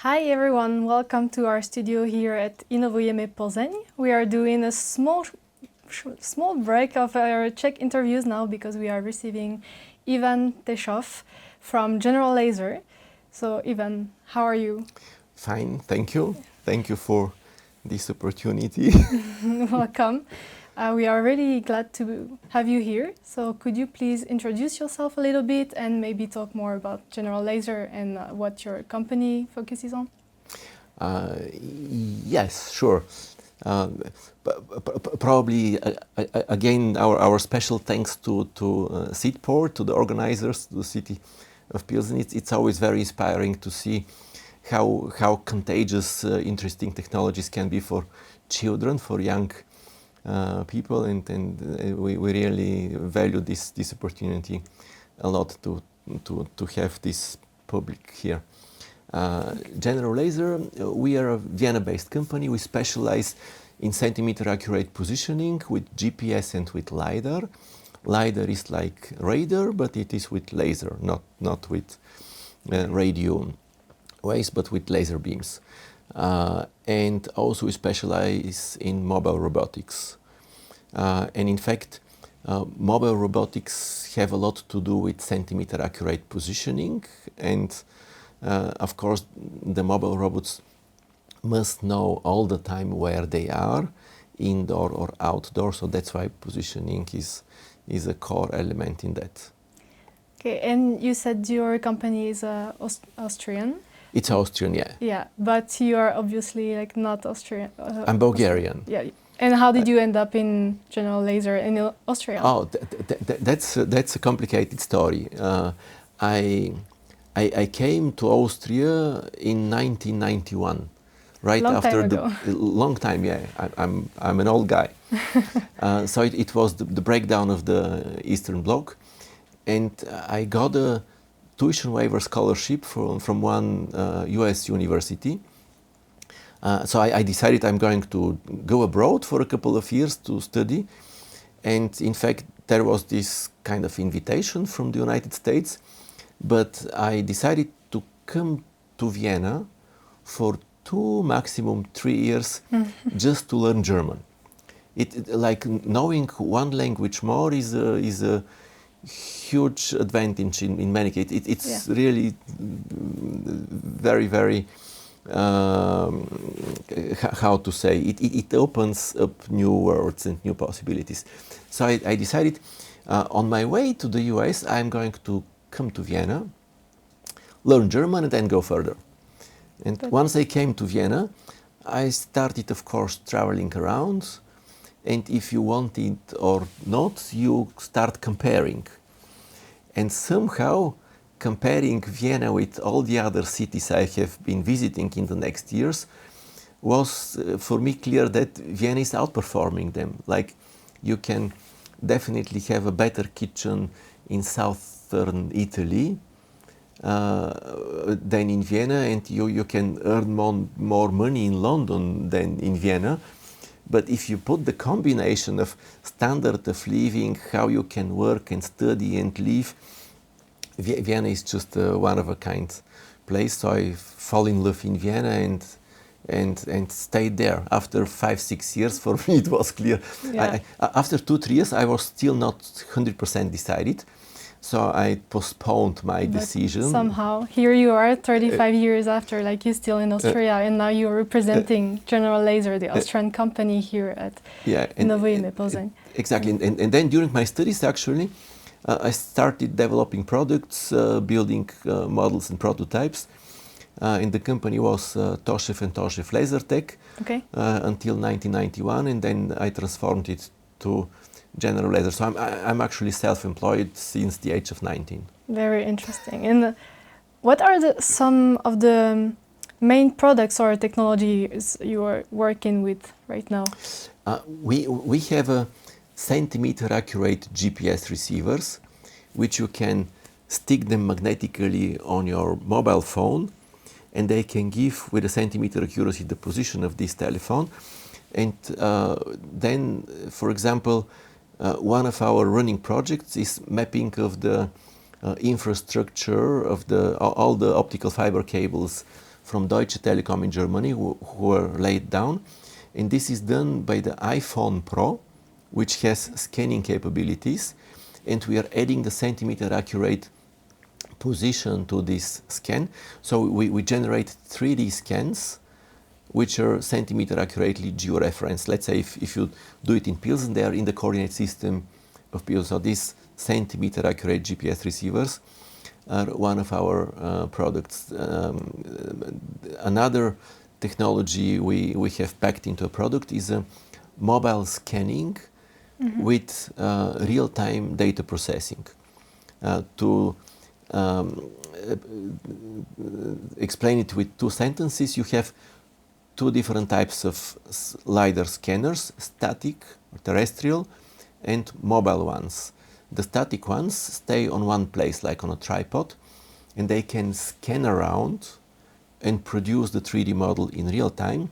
Hi everyone, welcome to our studio here at Inovujeme Plzeň. We are doing a small break of our Czech interviews now because we are receiving Ivanu Tochivovi from General Laser. So Ivan, how are you? Fine, thank you. Thank you for this opportunity. Welcome. We are really glad to have you here. So could you please introduce yourself a little bit and maybe talk more about General Laser and what your company focuses on? Yes, sure. Probably again our special thanks to Seatport, to the organizers, to the city of Plzeň. It's always very inspiring to see how contagious, interesting technologies can be for children, for young people, and we really value this opportunity a lot to have this public here. General Laser, we are a Vienna-based company. We specialize in centimeter accurate positioning with GPS and with LiDAR. LiDAR is like radar, but it is with laser, not with radio waves, but with laser beams. And also we specialize in mobile robotics. And in fact, mobile robotics have a lot to do with centimeter accurate positioning. And of course, the mobile robots must know all the time where they are, indoor or outdoor. So that's why positioning is a core element in that. Okay, and you said your company is Austrian. It's Austrian, yeah. Yeah, but you are obviously not Austrian. I'm Bulgarian. Yeah. And how did you end up in General Laser in Austria? Oh, that's a complicated story. I came to Austria in 1991, right after the long time. Yeah, I'm an old guy. So it was the breakdown of the Eastern Bloc, and I got a tuition waiver scholarship from one U.S. university. So I decided I'm going to go abroad for a couple of years to study. And in fact, there was this kind of invitation from the United States. But I decided to come to Vienna for 2, maximum 3 years just to learn German. Like knowing one language more is a huge advantage in many cases. It's really very, very how to say, it opens up new worlds and new possibilities. So I decided on my way to the US, I'm going to come to Vienna, learn German, and then go further. And once I came to Vienna, I started, of course, traveling around. And if you want it or not, you start comparing. And somehow, comparing Vienna with all the other cities I have been visiting in the next years was for me clear that Vienna is outperforming them. Like, you can definitely have a better kitchen in southern Italy than in Vienna, and you can earn more money in London than in Vienna. But if you put the combination of standard of living, how you can work and study and live, Vienna is just a one-of-a-kind place. So I fall in love in Vienna and stayed there. After 5-6 years, for me it was clear. Yeah. After 2-3 years, I was still not 100% decided. So I postponed my decision. Somehow, here you are 35 years after, like you're still in Austria, and now you're representing General Laser, the Austrian company here at Inovujeme Plzeň. Exactly, and then during my studies, actually, I started developing products, building models and prototypes. And the company was Tochivovi and Tochivovi Laser Tech until 1991, and then I transformed it to General Laser. So I'm actually self-employed since the age of 19. Very interesting. And what are some of the main products or technologies you are working with right now? We have a centimeter accurate GPS receivers, which you can stick them magnetically on your mobile phone, and they can give with a centimeter accuracy the position of this telephone. And then, for example, one of our running projects is mapping of the infrastructure of all the optical fiber cables from Deutsche Telekom in Germany who were laid down. And this is done by the iPhone Pro, which has scanning capabilities. And we are adding the centimeter accurate position to this scan. So we generate 3D scans, which are centimeter accurately georeferenced. Let's say if you do it in Pilsen, they are in the coordinate system of Pilsen. So these centimeter accurate GPS receivers are one of our products. Another technology we have packed into a product is a mobile scanning with real-time data processing. To explain it with two sentences, you have two different types of LiDAR scanners, static or terrestrial and mobile ones. The static ones stay on one place, like on a tripod, and they can scan around and produce the 3D model in real time.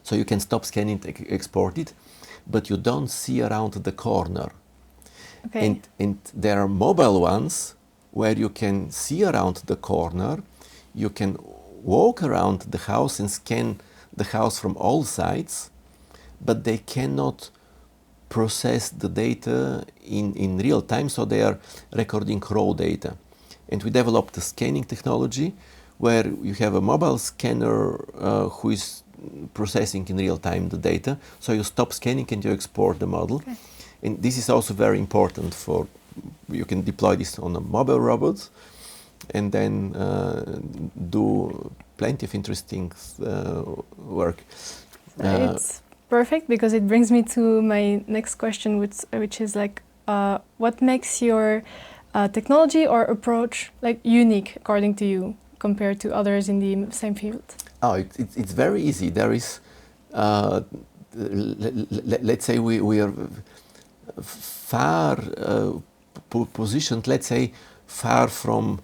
So you can stop scanning, export it, but you don't see around the corner. Okay. And there are mobile ones where you can see around the corner, you can walk around the house and scan the house from all sides, but they cannot process the data in real time, so they are recording raw data. And we developed a scanning technology where you have a mobile scanner who is processing in real time the data, so you stop scanning and you export the model. Okay. And this is also very important for, you can deploy this on a mobile robot and then do plenty of interesting work. It's perfect because it brings me to my next question, which is like, what makes your technology or approach like unique according to you compared to others in the same field? Oh, it's very easy. There is, let's say we are far positioned, let's say, far from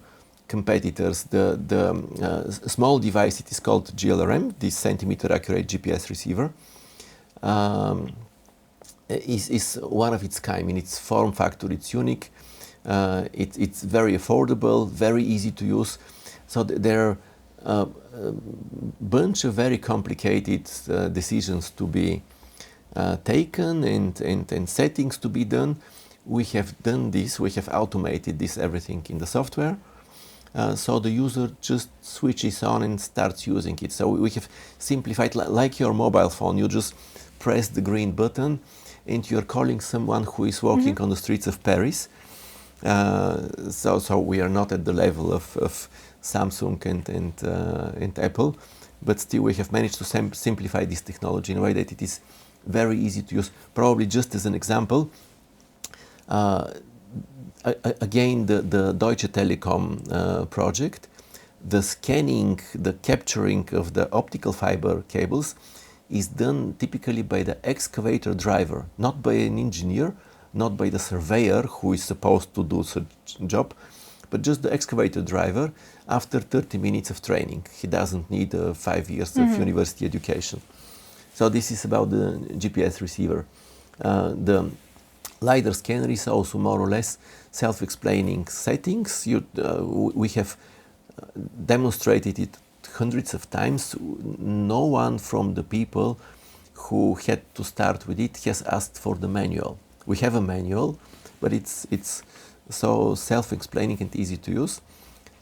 competitors. The small device, it is called GLRM, this centimeter accurate GPS receiver, is one of its kind. In its form factor, it's unique. It's very affordable, very easy to use. So there are a bunch of very complicated decisions to be taken and settings to be done. We have done this, we have automated this everything in the software. So the user just switches on and starts using it. So we have simplified, like your mobile phone, you just press the green button and you're calling someone who is walking on the streets of Paris. So we are not at the level of Samsung and Apple, but still we have managed to simplify this technology in a way that it is very easy to use. Probably just as an example, again, the Deutsche Telekom project, the scanning, the capturing of the optical fiber cables is done typically by the excavator driver, not by an engineer, not by the surveyor who is supposed to do such job, but just the excavator driver after 30 minutes of training. He doesn't need 5 years of university education. So this is about the GPS receiver. The LiDAR scanner is also more or less self-explaining settings. We have demonstrated it hundreds of times. No one from the people who had to start with it has asked for the manual. We have a manual, but it's so self-explaining and easy to use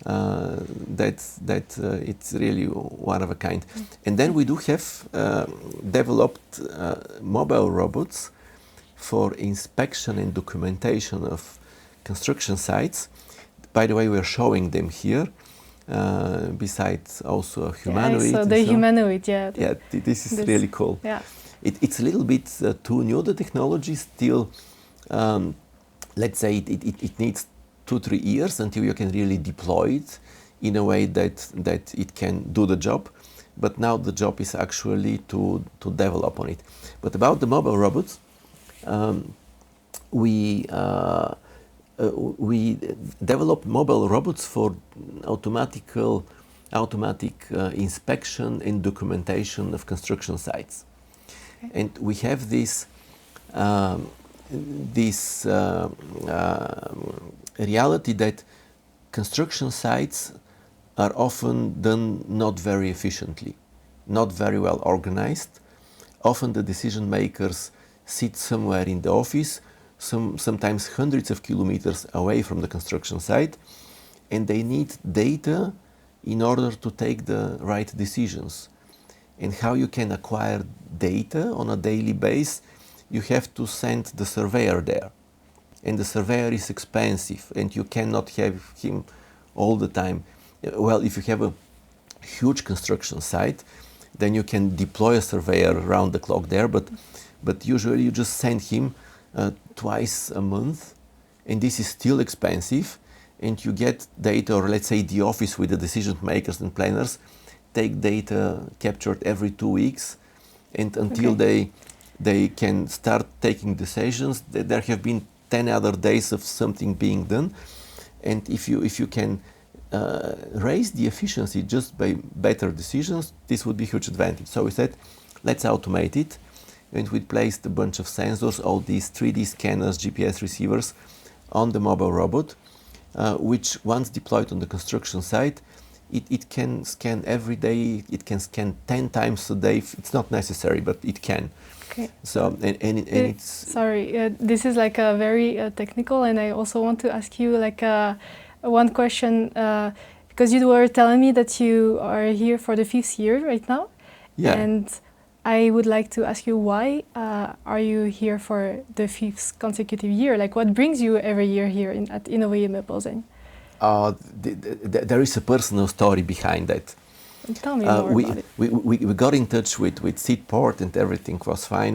that it's really one of a kind. And then we do have developed mobile robots for inspection and documentation of construction sites. By the way, we are showing them here. Besides also a humanoid. Yeah, so the humanoid, yeah. Yeah, this is really cool. Yeah. It's a little bit too new, the technology. Still, let's say it needs 2-3 years until you can really deploy it in a way that it can do the job. But now the job is actually to develop on it. But about the mobile robots, we developed mobile robots for automatic inspection and documentation of construction sites. Okay. And we have this reality that construction sites are often done not very efficiently, not very well organized. Often the decision makers sit somewhere in the office, sometimes hundreds of kilometers away from the construction site, and they need data in order to take the right decisions. And how you can acquire data on a daily basis, you have to send the surveyor there. And the surveyor is expensive, and you cannot have him all the time. Well, if you have a huge construction site, then you can deploy a surveyor around the clock there, but usually you just send him twice a month, and this is still expensive, and you get data, or let's say the office with the decision makers and planners take data captured every 2 weeks, and until they can start taking decisions, there have been 10 other days of something being done, and if you can raise the efficiency just by better decisions, this would be a huge advantage. So we said, let's automate it, and we placed a bunch of sensors, all these 3D scanners, GPS receivers on the mobile robot, which once deployed on the construction site, it can scan every day, it can scan 10 times a day. It's not necessary, but it can. Okay. So, and it's... Sorry, this is like a very technical, and I also want to ask you like one question, because you were telling me that you are here for the 5th year right now. Yeah. And I would like to ask you, why are you here for the 5th consecutive year? Like, what brings you every year here at Inovujeme Plzeň? There is a personal story behind that. Tell me more about it. We got in touch with Seedport, and everything was fine.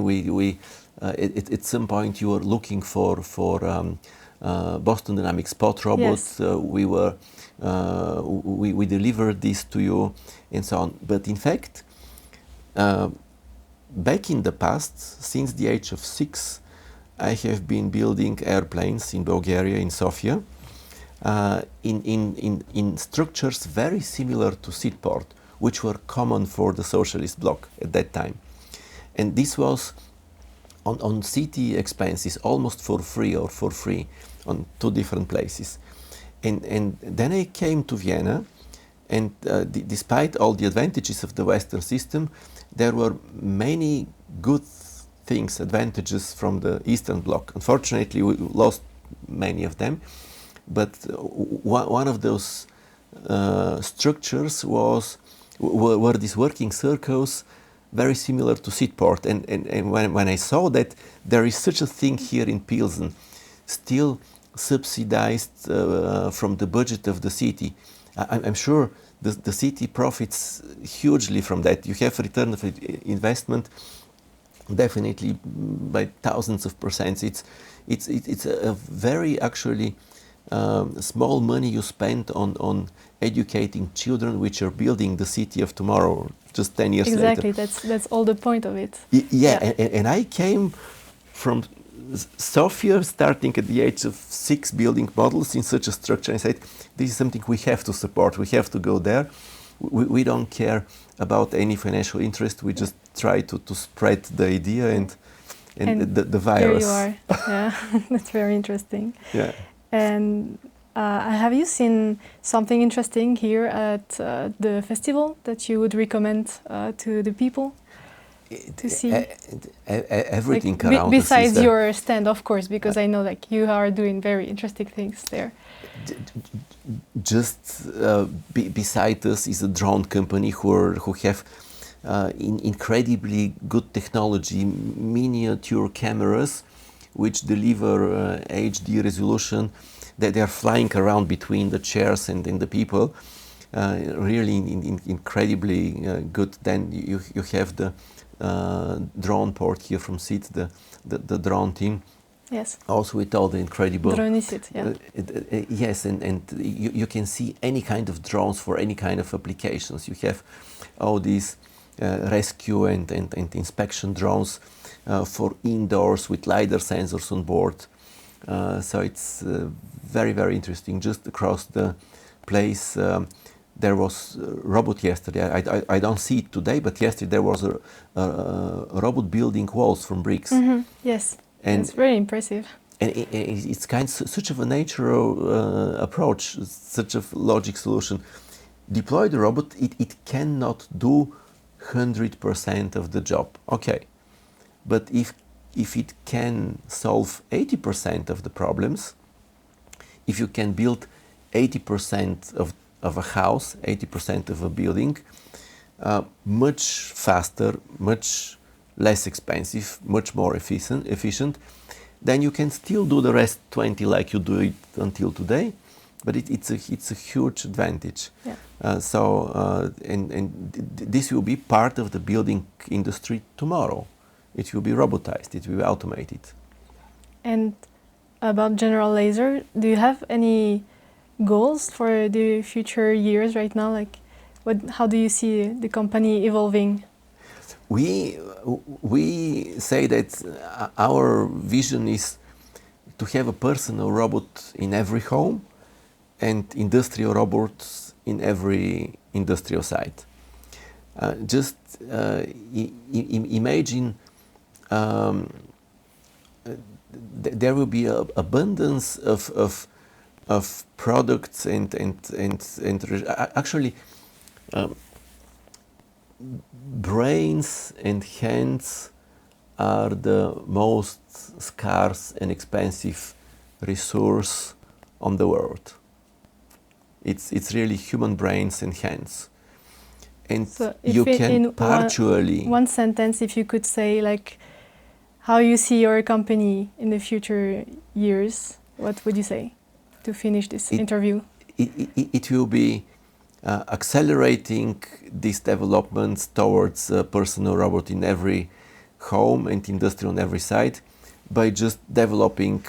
At some point you were looking for Boston Dynamics spot robots. Yes. We delivered this to you, and so on. But in fact, back in the past, since the age of 6, I have been building airplanes in Bulgaria, in Sofia, in structures very similar to Seedport, which were common for the socialist bloc at that time. And this was on city expenses, almost for free on 2 different places. And then I came to Vienna, and despite all the advantages of the Western system, there were many good things, advantages from the Eastern Bloc. Unfortunately, we lost many of them, but one of those structures were these working circles, very similar to Seedport. And when I saw that there is such a thing here in Pilsen, still subsidized from the budget of the city, I'm sure the city profits hugely from that. You have return of investment definitely by thousands of percent. It's a very actually small money you spend on educating children, which are building the city of tomorrow just 10 years later. Exactly, that's all the point of it. Yeah. And I came from Sofia, starting at the age of 6, building models in such a structure. I said, this is something we have to support. We have to go there. We don't care about any financial interest. We just try to spread the idea and the virus. There you are. Yeah, that's very interesting. Yeah. And have you seen something interesting here at the festival that you would recommend to the people to see? Everything like, around besides us your stand, of course, because I know like you are doing very interesting things there. Just beside us is a drone company who have incredibly good technology, miniature cameras which deliver HD resolution. They are flying around between the chairs and the people, really incredibly good. Then you have the drone port here from SIT, the drone team. Yes. Also with all the incredible... Drone is it, yeah. Yes, and you can see any kind of drones for any kind of applications. You have all these rescue and inspection drones for indoors with LiDAR sensors on board. So it's very, very interesting. Just across the place, there was a robot yesterday. I don't see it today, but yesterday there was a robot building walls from bricks. Mm-hmm. Yes, and it's very impressive. And it's kind of such of a natural approach, such a logic solution. deploy the robot, it cannot do 100% of the job. Okay, but if it can solve 80% of the problems, if you can build 80% of a house, 80% of a building, much faster, much less expensive, much more efficient, then you can still do the rest 20 like you do it until today, but it's a huge advantage. Yeah. This will be part of the building industry tomorrow. It will be robotized, it will be automated. And about General Laser, do you have any goals for the future years right now? Like, how do you see the company evolving? We say that our vision is to have a personal robot in every home and industrial robots in every industrial site. Just imagine there will be an abundance of products and actually brains and hands are the most scarce and expensive resource on the world. It's really human brains and hands. And so you can partially... One sentence, if you could say, like, how you see your company in the future years, what would you say to finish this interview? It will be accelerating these developments towards a personal robot in every home and industry on every site by just developing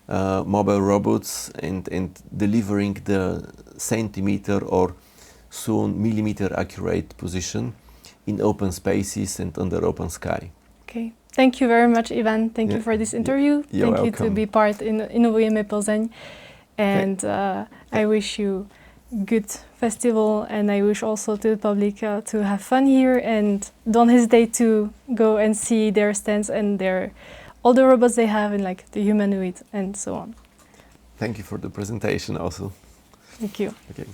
mobile robots and delivering the centimeter or soon millimeter accurate position in open spaces and under open sky. Okay. Thank you very much, Ivan. Thank you for this interview. You're Thank welcome. you to be part in Inovujeme Plzeň. And I wish you good festival, and I wish also to the public to have fun here, and don't hesitate to go and see their stands and all the robots they have, and like the humanoid and so on. Thank you for the presentation also. Thank you. Okay.